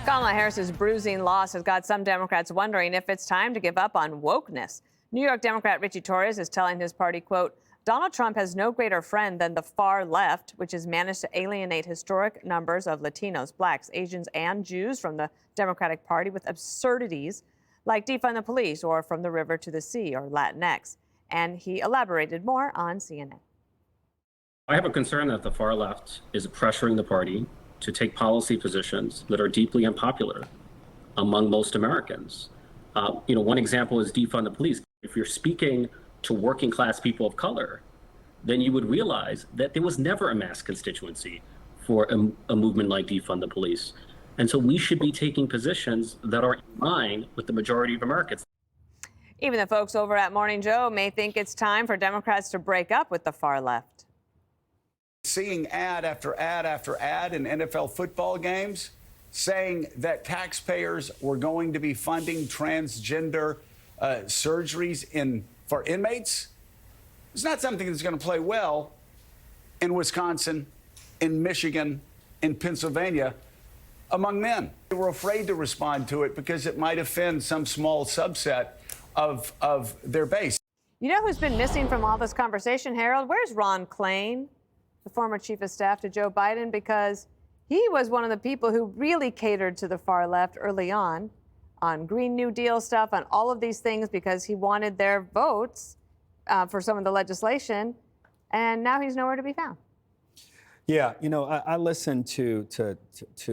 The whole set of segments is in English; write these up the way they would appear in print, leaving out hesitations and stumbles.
Kamala Harris's bruising loss has got some Democrats wondering if it's time to give up on wokeness. New York Democrat Richie Torres is telling his party, quote, Donald Trump has no greater friend than the far left, which has managed to alienate historic numbers of Latinos, blacks, Asians, and Jews from the Democratic Party with absurdities like defund the police or from the river to the sea or Latinx. And he elaborated more on CNN. I have a concern that the far left is pressuring the party to take policy positions that are deeply unpopular among most Americans. One example is defund the police. If you're speaking to working class people of color, then you would realize that there was never a mass constituency for a movement like defund the police. And so we should be taking positions that are in line with the majority of Americans. Even the folks over at Morning Joe may think it's time for Democrats to break up with the far left. Seeing ad after ad after ad in NFL football games saying that taxpayers were going to be funding transgender surgeries for inmates, it's not something that's going to play well in Wisconsin, in Michigan, in Pennsylvania among men. They were afraid to respond to it because it might offend some small subset of their base. You know who's been missing from all this conversation, Harold? Where's Ron Klain, the former chief of staff to Joe Biden? Because he was one of the people who really catered to the far left early on Green New Deal stuff, on all of these things, because he wanted their votes for some of the legislation. And now he's nowhere to be found. Yeah, I listened to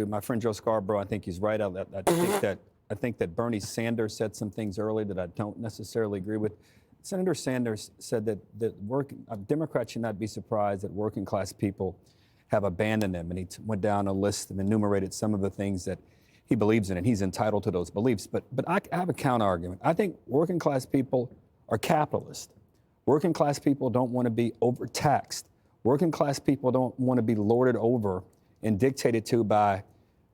my friend Joe Scarborough. I think he's right. I think that Bernie Sanders said some things early that I don't necessarily agree with. Senator Sanders said that Democrats should not be surprised that working class people have abandoned them. And he went down a list and enumerated some of the things that he believes in, and he's entitled to those beliefs. But I have a counter argument. I think working class people are capitalist. Working class people don't want to be overtaxed. Working class people don't want to be lorded over and dictated to by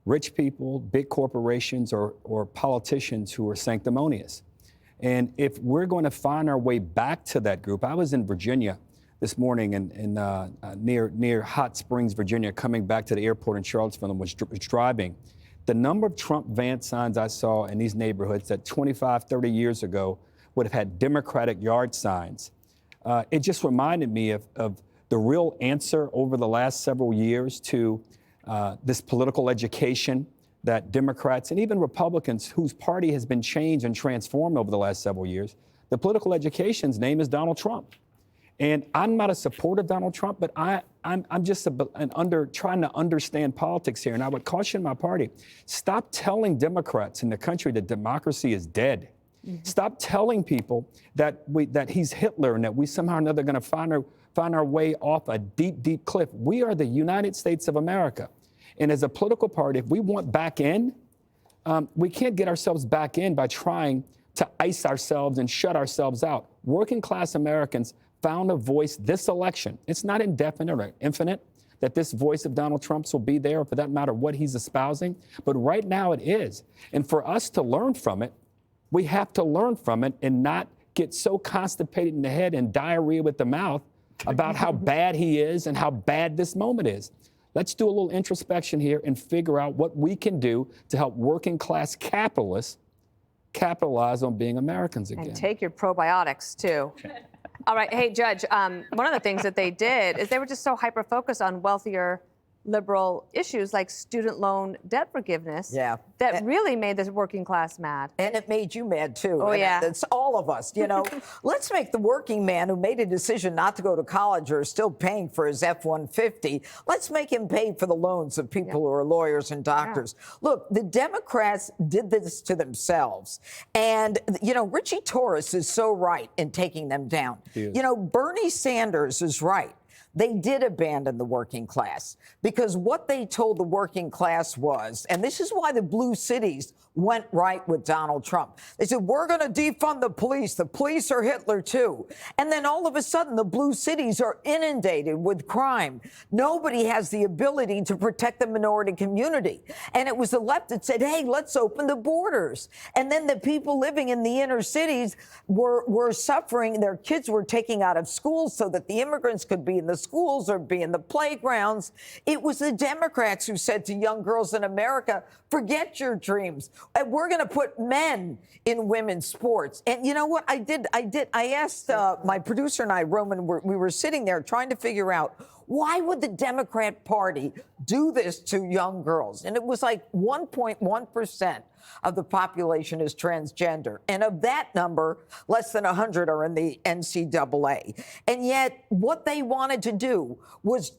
rich people, big corporations, or politicians who are sanctimonious. And if we're going to find our way back to that group, I was in Virginia this morning near Hot Springs, Virginia, coming back to the airport in Charlottesville and was driving. The number of Trump van signs I saw in these neighborhoods that 25, 30 years ago would have had Democratic yard signs. It just reminded me of the real answer over the last several years to this political education that Democrats and even Republicans, whose party has been changed and transformed over the last several years, the political education's name is Donald Trump. And I'm not a supporter of Donald Trump, but I'm just trying to understand politics here. And I would caution my party, stop telling Democrats in the country that democracy is dead. Mm-hmm. Stop telling people that he's Hitler and that we somehow or another going to find our way off a deep, deep cliff. We are the United States of America. And as a political party, if we want back in, we can't get ourselves back in by trying to ice ourselves and shut ourselves out. Working class Americans found a voice this election. It's not indefinite or infinite that this voice of Donald Trump's will be there, or for that matter, what he's espousing. But right now it is. And for us to learn from it, we have to learn from it and not get so constipated in the head and diarrhea with the mouth about how bad he is and how bad this moment is. Let's do a little introspection here and figure out what we can do to help working class capitalists capitalize on being Americans again. And take your probiotics, too. All right. Hey, Judge, one of the things that they did is they were just so hyper-focused on wealthier liberal issues like student loan debt forgiveness that really made this working class mad. And it made you mad, too. Oh, yeah. It's all of us, Let's make the working man who made a decision not to go to college or is still paying for his F-150, let's make him pay for the loans of people who are lawyers and doctors. Yeah. Look, the Democrats did this to themselves. And, Richie Torres is so right in taking them down. Bernie Sanders is right. They did abandon the working class because what they told the working class was, and this is why the blue cities went right with Donald Trump. They said, we're going to defund the police. The police are Hitler, too. And then all of a sudden, the blue cities are inundated with crime. Nobody has the ability to protect the minority community. And it was the left that said, hey, let's open the borders. And then the people living in the inner cities were suffering. Their kids were taken out of school so that the immigrants could be in the schools or be in the playgrounds. It was the Democrats who said to young girls in America, forget your dreams. We're going to put men in women's sports. And you know what I asked my producer and I, Roman, we were sitting there trying to figure out, why would the Democrat Party do this to young girls? And it was like 1.1% of the population is transgender. And of that number, less than 100 are in the NCAA. And yet what they wanted to do was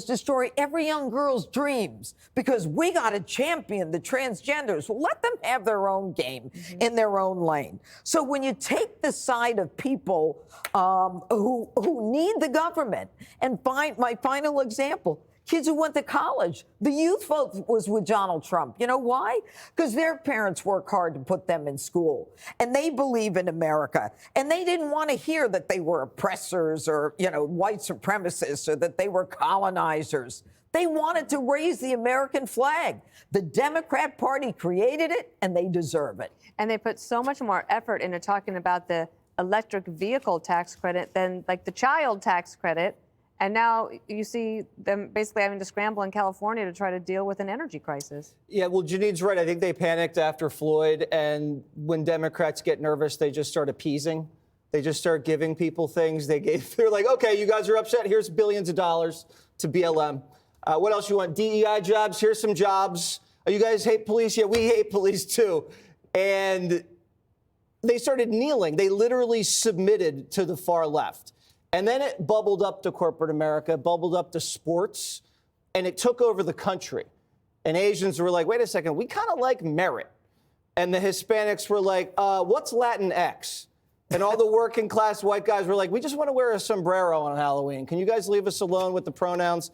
destroy every young girl's dreams, because we got to champion the transgenders. Well, let them have their own game in their own lane. So when you take the side of people who need the government, and my final example, kids who went to college. The youth vote was with Donald Trump. You know why? Because their parents work hard to put them in school, and they believe in America. And they didn't want to hear that they were oppressors or, white supremacists, or that they were colonizers. They wanted to raise the American flag. The Democrat Party created it, and they deserve it. And they put so much more effort into talking about the electric vehicle tax credit than like the child tax credit. And now you see them basically having to scramble in California to try to deal with an energy crisis. Yeah, well, Janine's right. I think they panicked after Floyd. And when Democrats get nervous, they just start appeasing. They just start giving people things. They're like, OK, you guys are upset. Here's billions of dollars to BLM. What else you want? DEI jobs. Here's some jobs. Oh, you guys hate police? Yeah, we hate police, too. And they started kneeling. They literally submitted to the far left. And then it bubbled up to corporate America, bubbled up to sports, and it took over the country. And Asians were like, wait a second, we kind of like merit. And the Hispanics were like, what's Latinx? And all the working class white guys were like, we just want to wear a sombrero on Halloween. Can you guys leave us alone with the pronouns?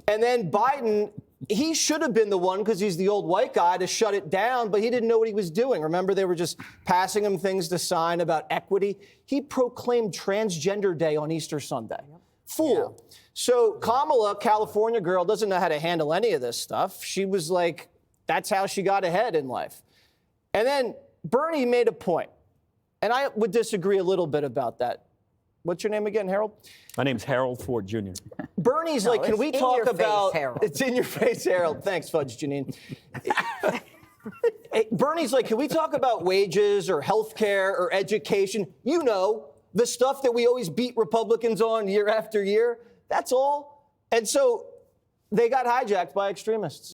And then Biden, he should have been the one, because he's the old white guy, to shut it down, but he didn't know what he was doing. Remember, they were just passing him things to sign about equity. He proclaimed Transgender Day on Easter Sunday. Fool. Yeah. So Kamala, California girl, doesn't know how to handle any of this stuff. She was like, that's how she got ahead in life. And then Bernie made a point, and I would disagree a little bit about that. What's your name again, Harold? My name's Harold Ford Jr. Bernie's like, can we talk about... Harold. It's in your face, Harold. Thanks, Fudge Janine. Bernie's like, can we talk about wages or health care or education? You know, the stuff that we always beat Republicans on year after year. That's all. And so they got hijacked by extremists.